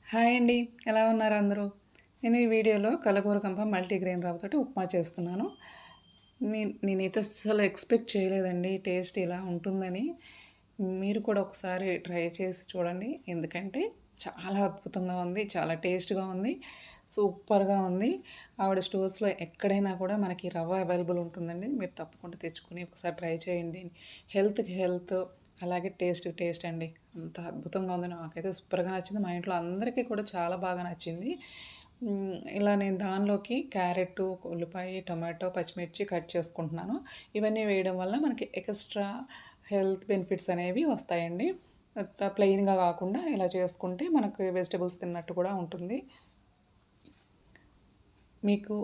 Hi అండి. ఎలా ఉన్నారు అందరూ? నేను ఈ వీడియోలో కలగూరగంప మల్టీగ్రెయిన్ రవ్వతోటి ఉప్మా చేస్తున్నాను. నేనైతే అస్సలు ఎక్స్‌పెక్ట్ చేయలేదండి టేస్ట్ ఇలా ఉంటుందని. మీరు కూడా ఒకసారి ట్రై చేసి చూడండి. ఎందుకంటే చాలా అద్భుతంగా ఉంది. చాలా టేస్ట్‌గా ఉంది. సూపర్‌గా ఉంది. ఆవిడ స్టోర్స్‌లో ఎక్కడైనా కూడా మనకి రవ్వ అవైలబుల్ ఉంటుందండి. మీరు తప్పకుండా తెచ్చుకొని ఒకసారి ట్రై చేయండి. హెల్త్‌కి హెల్త్, అలాగే టేస్ట్‌కి టేస్ట్ అండి. అంత అద్భుతంగా ఉంది. నాకైతే సూపర్‌గా నచ్చింది. మా ఇంట్లో అందరికీ కూడా చాలా బాగా నచ్చింది. ఇలా నేను దానిలోకి క్యారెట్టు, ఉల్లిపాయ, టొమాటో, పచ్చిమిర్చి కట్ చేసుకుంటున్నాను. ఇవన్నీ వేయడం వల్ల మనకి ఎక్స్‌ట్రా హెల్త్ బెనిఫిట్స్ అనేవి వస్తాయండి. ప్లెయిన్‌గా కాకుండా ఇలా చేసుకుంటే మనకు వెజిటబుల్స్ తిన్నట్టు కూడా ఉంటుంది. మీకు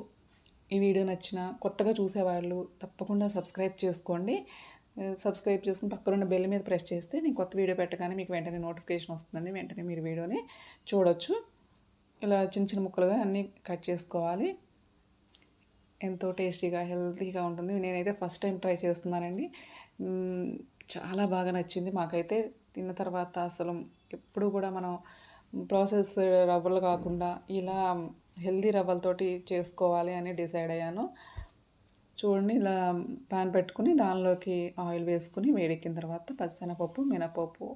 ఈ వీడియో నచ్చినా, కొత్తగా చూసేవాళ్ళు తప్పకుండా సబ్స్క్రైబ్ చేసుకోండి. సబ్స్క్రైబ్ చేసుకొని పక్కనున్న బెల్ మీద ప్రెస్ చేస్తే నేను కొత్త వీడియో పెట్టగానే మీకు వెంటనే నోటిఫికేషన్ వస్తుందండి. వెంటనే మీరు వీడియోని చూడొచ్చు. ఇలా చిన్న చిన్న ముక్కలుగా అన్నీ కట్ చేసుకోవాలి. ఎంతో టేస్టీగా, హెల్తీగా ఉంటుంది. నేనైతే ఫస్ట్ టైం ట్రై చేస్తున్నానండి. హ్మ్, చాలా బాగా నచ్చింది. మాకైతే తిన్న తర్వాత అసలు ఎప్పుడు కూడా మనం ప్రాసెస్ రవ్వలు కాకుండా ఇలా హెల్తీ రవ్వలతోటి చేసుకోవాలి అని డిసైడ్ అయ్యాను. చూడండి ఇలా పాన్ పెట్టుకుని దానిలోకి ఆయిల్ వేసుకుని వేడెక్కిన తర్వాత పచ్చిశనగపప్పు, మినపప్పు,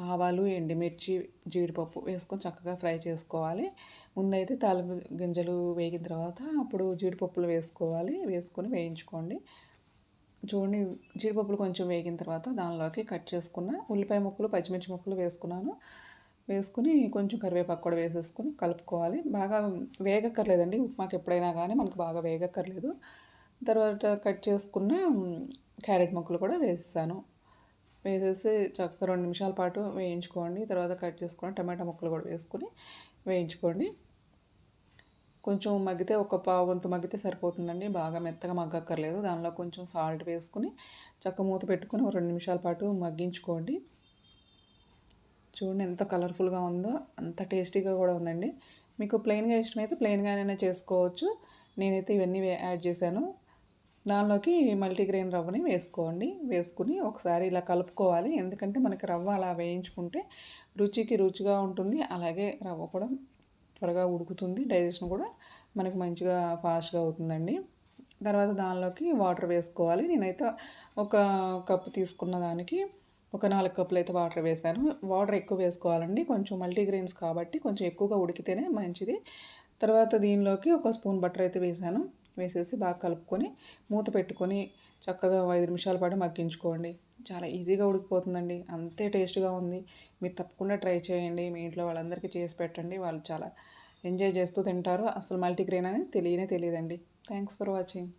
ఆవాలు, ఎండుమిర్చి, జీడిపప్పు వేసుకొని చక్కగా ఫ్రై చేసుకోవాలి. ముందైతే తాలింపు గింజలు వేగిన తర్వాత అప్పుడు జీడిపప్పులు వేసుకోవాలి. వేసుకొని వేయించుకోండి. చూడండి జీడిపప్పులు కొంచెం వేగిన తర్వాత దానిలోకి కట్ చేసుకున్న ఉల్లిపాయ ముక్కలు, పచ్చిమిర్చి ముక్కలు వేసుకున్నాను. వేసుకుని కొంచెం కరివేపాకు కూడా వేసేసుకొని కలుపుకోవాలి. బాగా వేగక్కర్లేదండి. ఉప్మాకి ఎప్పుడైనా కానీ మనకు బాగా వేగక్కర్లేదు. తర్వాత కట్ చేసుకున్న క్యారెట్ ముక్కలు కూడా వేసేసాను. వేసేసి చక్కగా 2 నిమిషాల పాటు వేయించుకోండి. తర్వాత కట్ చేసుకున్న టమాటా ముక్కలు కూడా వేసుకొని వేయించుకోండి. కొంచెం మగ్గితే ఒక పావు వంతు మగ్గితే సరిపోతుందండి. బాగా మెత్తగా మగ్గక్కర్లేదు. దానిలో కొంచెం సాల్ట్ వేసుకొని మూత పెట్టుకొని ఒక 2 నిమిషాల పాటు మగ్గించుకోండి. చూడండి ఎంత కలర్ఫుల్‌గా ఉందో, అంత టేస్టీగా కూడా ఉందండి. మీకు ప్లెయిన్‌గా ఇష్టమైతే ప్లెయిన్‌గానైనా చేసుకోవచ్చు. నేనైతే ఇవన్నీ యాడ్ చేశాను. దానిలోకి మల్టీగ్రెయిన్ రవ్వని వేసుకోండి. వేసుకొని ఒకసారి ఇలా కలుపుకోవాలి. ఎందుకంటే మనకి రవ్వ అలా వేయించుకుంటే రుచికి రుచిగా ఉంటుంది. అలాగే రవ్వ కూడా త్వరగా ఉడుకుతుంది. డైజెషన్ కూడా మనకి మంచిగా ఫాస్ట్‌గా అవుతుందండి. తర్వాత దానిలోకి వాటర్ వేసుకోవాలి. నేనైతే ఒక కప్పు తీసుకున్న దానికి ఒక 4 కప్పులైతే వాటర్ వేశాను. వాటర్ ఎక్కువ వేసుకోవాలండి. కొంచెం మల్టీగ్రెయిన్స్ కాబట్టి కొంచెం ఎక్కువగా ఉడికితేనే మంచిది. తర్వాత దీనిలోకి ఒక స్పూన్ బటర్ అయితే వేశాను. వేసేసి బాగా కలుపుకొని మూత పెట్టుకొని చక్కగా 5 నిమిషాల పాటు మగ్గించుకోండి. చాలా ఈజీగా ఉడికిపోతుందండి. అంతే టేస్ట్‌గా ఉంది. మీరు తప్పకుండా ట్రై చేయండి. మీ ఇంట్లో వాళ్ళందరికీ చేసి పెట్టండి. వాళ్ళు చాలా ఎంజాయ్ చేస్తూ తింటారు. అసలు మల్టీగ్రెయిన్ అనేది తెలియనే తెలియదండి. Thanks for watching.